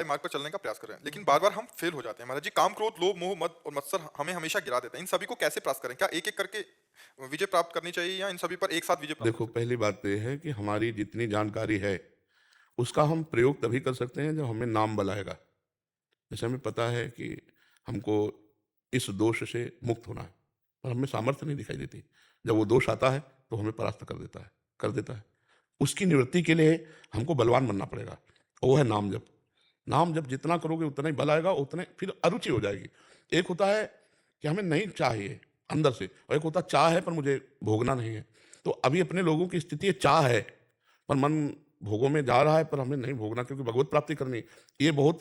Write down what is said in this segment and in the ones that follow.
मार्ग पर चलने का प्रयास कर रहे हैं, लेकिन बार-बार हम फेल हो जाते हैं। महाराज जी, काम, क्रोध, लोभ, मोह, मद और मत्सर हमें हमेशा गिरा देते हैं। इन सभी को कैसे परास्त करें? क्या एक-एक करके विजय प्राप्त करनी चाहिए या इन सभी पर एक साथ विजय प्राप्त हो देखो, सकती पहली बात तो ये है कि हमारी जितनी जानकारी है, उसका हम प्रयोग तभी कर सकते हैं जब हमें नाम बल आएगा। जैसे हमें पता है कि हमको इस दोष से मुक्त होना है, पर हमें सामर्थ्य नहीं दिखाई देती। जब वो दोष आता है, तो हमें परास्त कर देता है। उसकी निवृत्ति के लिए हमको बलवान बनना पड़ेगा, और वो है नाम जप। नाम जप जितना करोगे उतना ही बल आएगा, उतने फिर अरुचि हो जाएगी। एक होता है कि हमें नहीं चाहिए अंदर से, और एक होता चाह है पर मुझे भोगना नहीं है। तो अभी अपने लोगों की स्थिति ये चाह है, पर मन भोगों में जा रहा है, पर हमें नहीं भोगना क्योंकि भगवत प्राप्ति करनी है। ये बहुत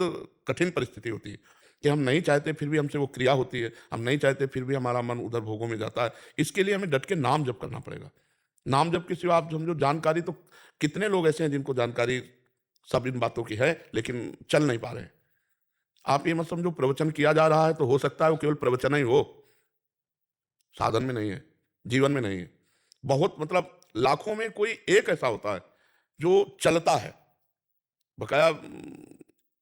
कठिन परिस्थिति होती है कि हम नहीं चाहते फिर भी हमसे वो क्रिया होती है, हम नहीं चाहते फिर भी हमारा मन उधर भोगों में जाता है। इसके लिए हमें डट के नाम जप करना पड़ेगा। नाम जप के सिवा आप समझो जानकारी तो, कितने लोग ऐसे हैं जिनको जानकारी सब इन बातों की है, लेकिन चल नहीं पा रहे हैं। आप ये मत समझो प्रवचन किया जा रहा है तो हो सकता है वो केवल प्रवचन ही हो, साधन में नहीं है, जीवन में नहीं है। बहुत मतलब लाखों में कोई एक ऐसा होता है जो चलता है, बकाया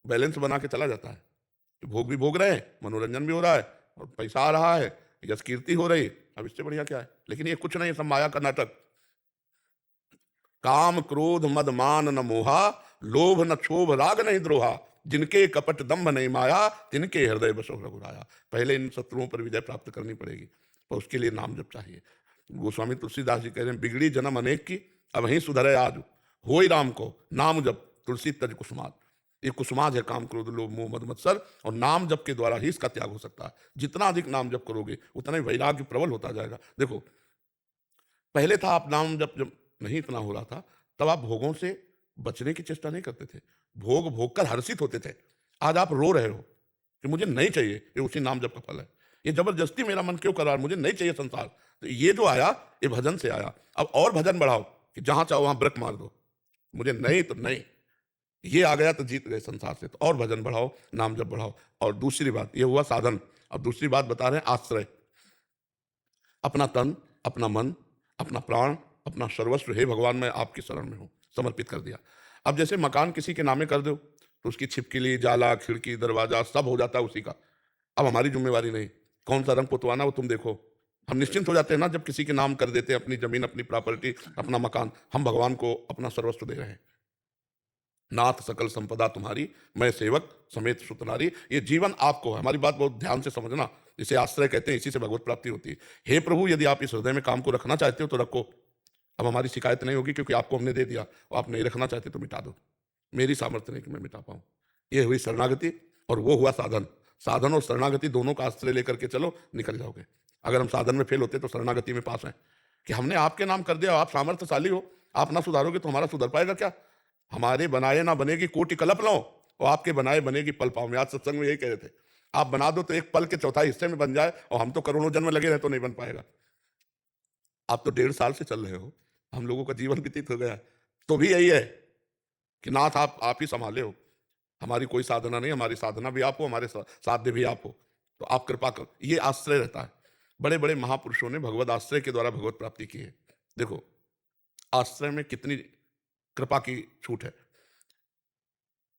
बैलेंस बना के चला जाता है। कि भोग भी भोग रहे हैं, मनोरंजन भी हो रहा है, और पैसा आ रहा है, यश कीर्ति हो रही है। अब इससे बढ़िया क्या है? लेकिन ये कुछ नहीं है, सब माया का नाटक। काम क्रोध मद मान न मोहा, लोभ न क्षोभ राग नहीं द्रोहा, जिनके कपट दंभ नहीं माया, तिनके हृदय बसो रघुराया। पहले इन शत्रुओं पर विजय प्राप्त करनी पड़ेगी, पर उसके लिए नाम जप चाहिए। गोस्वामी तुलसीदास जी कह रहे हैं, बिगड़ी जन्म अनेक की, अब वहीं सुधरे आज, होई राम को नाम जप, तुलसी तज कुसुमात। ये कुसुमाज है काम क्रोध लोभ मोह मद मत्सर, और नाम जप के द्वारा ही इसका त्याग हो सकता है। जितना अधिक नाम जप करोगे उतना ही वैराग्य प्रबल होता जाएगा। देखो, पहले था आप नाम जब नहीं इतना हो रहा था, तब आप भोगों से बचने की चेष्टा नहीं करते थे, भोग भोग कर हर्षित होते थे। आज आप रो रहे हो कि मुझे नहीं चाहिए, ये उसी नाम जप का फल है। ये जबरदस्ती मेरा मन क्यों कर रहा है, मुझे नहीं चाहिए संसार। तो ये जो आया, ये भजन से आया। अब और भजन बढ़ाओ कि जहां चाहो वहां ब्रक मार दो, मुझे नहीं तो नहीं। ये आ गया तो जीत गए संसार से। तो और भजन बढ़ाओ, नाम जप बढ़ाओ। और दूसरी बात, ये हुआ साधन। अब दूसरी बात बता रहे हैं, आश्रय। अपना तन, अपना मन, अपना प्राण, अपना सर्वस्व, हे भगवान मैं आपकी शरण में हूं, समर्पित कर दिया। अब जैसे मकान किसी के नामे कर दो, तो उसकी छिपकली, जाला, खिड़की, दरवाजा सब हो जाता है उसी का। अब हमारी जिम्मेवारी नहीं, कौन सा रंग पुतवाना वो तुम देखो। हम निश्चिंत हो जाते हैं ना जब किसी के नाम कर देते हैं, अपनी जमीन, अपनी प्रॉपर्टी, अपना मकान। हम भगवान को अपना सर्वस्व दे रहे हैं। नाथ सकल संपदा तुम्हारी, मैं सेवक समेत सुत नारी। ये जीवन आपको है। हमारी बात बहुत ध्यान से समझना, जिसे आश्रय कहते हैं, इसी से भगवत प्राप्ति होती है। हे प्रभु, यदि आप इस हृदय में काम को रखना चाहते हो तो रखो। अब हमारी शिकायत नहीं होगी, क्योंकि आपको हमने दे दिया। और आप नहीं रखना चाहते तो मिटा दो। मेरी सामर्थ्य नहीं कि मैं मिटा पाऊं। ये हुई शरणागति, और वो हुआ साधन। साधन और शरणागति दोनों का आश्रय लेकर के चलो, निकल जाओगे। अगर हम साधन में फेल होते तो शरणागति में पास हैं, कि हमने आपके नाम कर दिया, आप सामर्थ्यशाली हो, आप ना सुधारोगे तो हमारा सुधर पाएगा क्या? हमारे बनाए ना बनेगी कोटि कल्प लो, और आपके बनाए बनेगी पल पाओ। मैं आज सत्संग में यही कह रहे थे, आप बना दो तो एक पल के चौथाई हिस्से में बन जाए, और हम तो करोड़ों जन्म लगे रहे तो नहीं बन पाएगा। आप तो 1.5 साल से चल रहे हो, हम लोगों का जीवन व्यतीत हो गया, तो भी यही है कि नाथ आप ही संभाले हो। हमारी कोई साधना नहीं, हमारी साधना भी आप हो, हमारे साध्य भी आप हो। तो आप कृपा कर, ये आश्रय रहता है। बड़े बड़े महापुरुषों ने भगवत आश्रय के द्वारा भगवत प्राप्ति की है। देखो, आश्रय में कितनी कृपा की छूट है।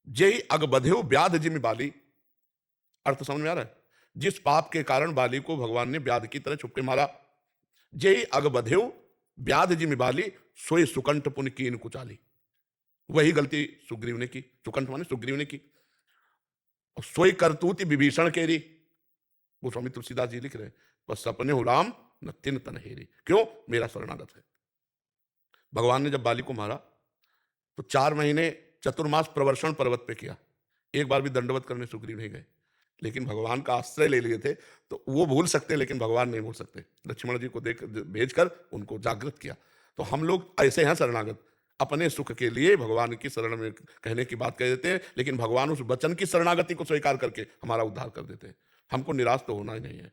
जय अग बधेव व्याध जिमि बाली। अर्थ समझ में आ रहा है? जिस पाप के कारण बाली को भगवान ने व्याध की तरह छुपके मारा। जय अग बधेव व्याध जिमि बाली, सोई सुकंठ पुन कीन कुचाली। वही गलती सुग्रीव ने की, सुकंठ माने सुग्रीव ने की। और सोई करतूति विभीषण केरी। वो स्वामी तुलसीदास जी लिख रहे हैं, बस सपने हो राम न तिन तन हेरी। क्यों? मेरा शरणागत है। भगवान ने जब बाली को मारा तो 4 महीने चतुर्मास प्रवर्षण पर्वत पे किया। एक बार भी दंडवत करने सुग्रीव नहीं गए। लेकिन भगवान का आश्रय ले लिए थे, तो वो भूल सकते, लेकिन भगवान नहीं भूल सकते। लक्ष्मण जी को देख भेजकर उनको जागृत किया। तो हम लोग ऐसे हैं शरणागत, अपने सुख के लिए भगवान की शरण में कहने की बात कह देते हैं, लेकिन भगवान उस वचन की शरणागति को स्वीकार करके हमारा उद्धार कर देते हैं। हमको निराश तो होना ही नहीं है।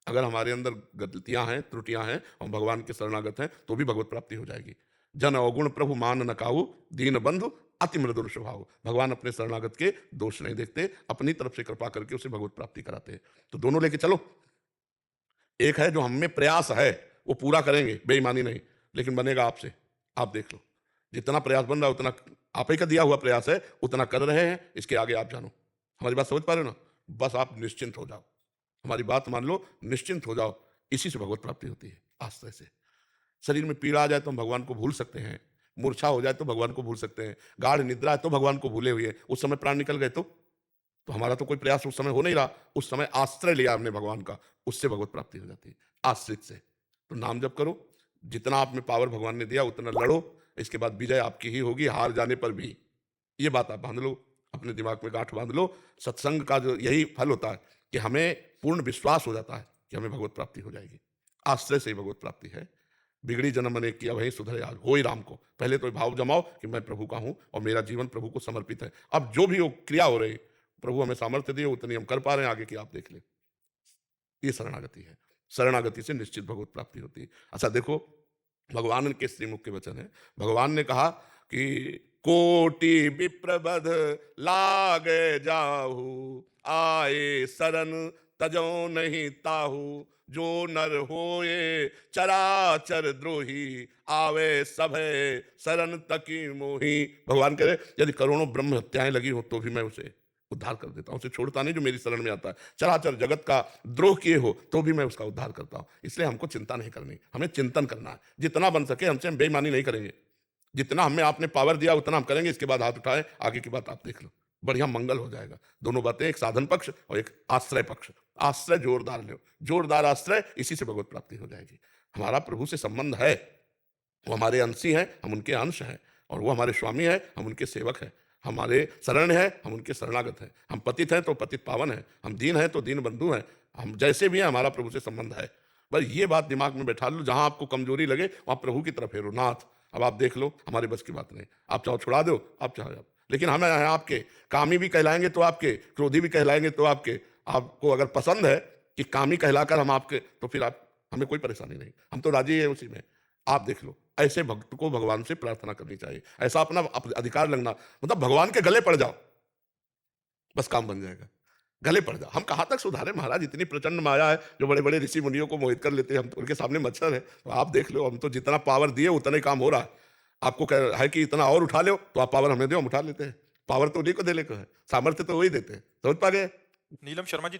अगर हमारे अंदर गलतियां हैं, त्रुटियां हैं, और भगवान के शरणागत हैं, तो भी भगवत प्राप्ति हो जाएगी। जन अवगुण प्रभु मान न काहू, दीन बंधु अति मृदुर स्वभाव। भगवान अपने शरणागत के दोष नहीं देखते, अपनी तरफ से कृपा करके उसे भगवत प्राप्ति कराते हैं। तो दोनों लेके चलो। एक है जो हम में प्रयास है, वो पूरा करेंगे, बेईमानी नहीं, लेकिन बनेगा आपसे। आप देख लो, जितना प्रयास बन रहा है उतना आप ही का दिया हुआ प्रयास है, उतना कर रहे हैं, इसके आगे आप जानो। हमारी बात समझ पा रहे हो ना? बस आप निश्चिंत हो जाओ, हमारी बात मान लो, निश्चिंत हो जाओ। इसी से भगवत प्राप्ति होती है, आस्ते से। शरीर में पीड़ा आ जाए तो हम भगवान को भूल सकते हैं, मूर्छा हो जाए तो भगवान को भूल सकते हैं, गाढ़ निद्रा है तो भगवान को भूले हुए, उस समय प्राण निकल गए तो हमारा तो कोई प्रयास उस समय हो नहीं रहा, उस समय आश्रय लिया हमने भगवान का, उससे भगवत प्राप्ति हो जाती है, आश्रित से। तो नाम जप करो, जितना आप में पावर भगवान ने दिया उतना लड़ो, इसके बाद विजय आपकी ही होगी, हार जाने पर भी। ये बात आप बांध लो, अपने दिमाग में गांठ बांध लो। सत्संग का जो यही फल होता है कि हमें पूर्ण विश्वास हो जाता है कि हमें भगवत प्राप्ति हो जाएगी। आश्रय से ही भगवत प्राप्ति है। बिगड़ी जन्म अनेक किया वही सुधरे आज, हो ही राम को। पहले तो भाव जमाओ कि मैं प्रभु का हूं और मेरा जीवन प्रभु को समर्पित है। अब जो भी वो क्रिया हो रही, प्रभु हमें सामर्थ्य दिए, उतनी हम कर पा रहे हैं, आगे की आप देख लें। ये शरणागति है। शरणागति से निश्चित भगवत प्राप्ति होती है। अच्छा देखो, भगवान के श्रीमुख के वचन है। भगवान ने कहा कि कोटि विप्रबध लागे जाहू, आए शरण तजो नहीं ताहू, जो नर होए चराचर द्रोही, आवे सभे शरण तकी मोही। भगवान कह रहे यदि करोड़ों ब्रह्म हत्याएं लगी हो तो भी मैं उसे उद्धार कर देता हूं, उसे छोड़ता नहीं जो मेरी शरण में आता है। चराचर जगत का द्रोह किए हो तो भी मैं उसका उद्धार करता हूं। इसलिए हमको चिंता नहीं करनी, हमें चिंतन करना है। जितना बन सके हमसे हम बेईमानी नहीं करेंगे, जितना हमें आपने पावर दिया उतना हम करेंगे। इसके बाद हाथ उठाए, आगे की बात आप देख लो, बढ़िया मंगल हो जाएगा। दोनों बातें, एक साधन पक्ष और एक आश्रय पक्ष। आश्रय जोरदार लो, जोरदार आश्रय, इसी से भगवत प्राप्ति हो जाएगी। हमारा प्रभु से संबंध है, वो हमारे अंशी हैं, हम उनके अंश हैं, और वो हमारे स्वामी हैं, हम उनके सेवक हैं। हमारे शरण है, हम उनके शरणागत हैं। हम पतित हैं तो पतित पावन हैं, हम दीन हैं तो दीन बंधु हैं। हम जैसे भी हैं, हमारा प्रभु से संबंध है। बस ये बात दिमाग में बैठा लो, जहां आपको कमजोरी लगे वहां प्रभु की तरफ फेरो। नाथ अब आप देख लो, हमारे बस की बात नहीं, आप चाहो छुड़ा दो, आप चाहो आप, लेकिन हमें हैं आपके। कामी भी कहलाएंगे तो आपके, क्रोधी भी कहलाएंगे तो आपके। आपको अगर पसंद है कि कामी कहलाकर हम आपके, तो फिर आप, हमें कोई परेशानी नहीं, हम तो राजी है उसी में। आप देख लो, ऐसे भक्त को भगवान से प्रार्थना करनी चाहिए। ऐसा अपना अधिकार लगना, मतलब भगवान के गले पड़ जाओ, बस काम बन जाएगा। गले पड़ जाओ। हम कहां तक सुधारे महाराज, इतनी प्रचंड माया है जो बड़े बड़े ऋषि मुनियों को मोहित कर लेते हैं, हम तो उनके सामने मच्छर है। तो आप देख लो, हम तो जितना पावर दिए उतना ही काम हो रहा है। आपको कह है कि इतना और उठा लो, तो आप पावर हमें दो, हम उठा लेते हैं। पावर तो उन्हीं को देने को है, सामर्थ्य तो वही देते हैं। समझ पा गए? नीलम शर्मा जी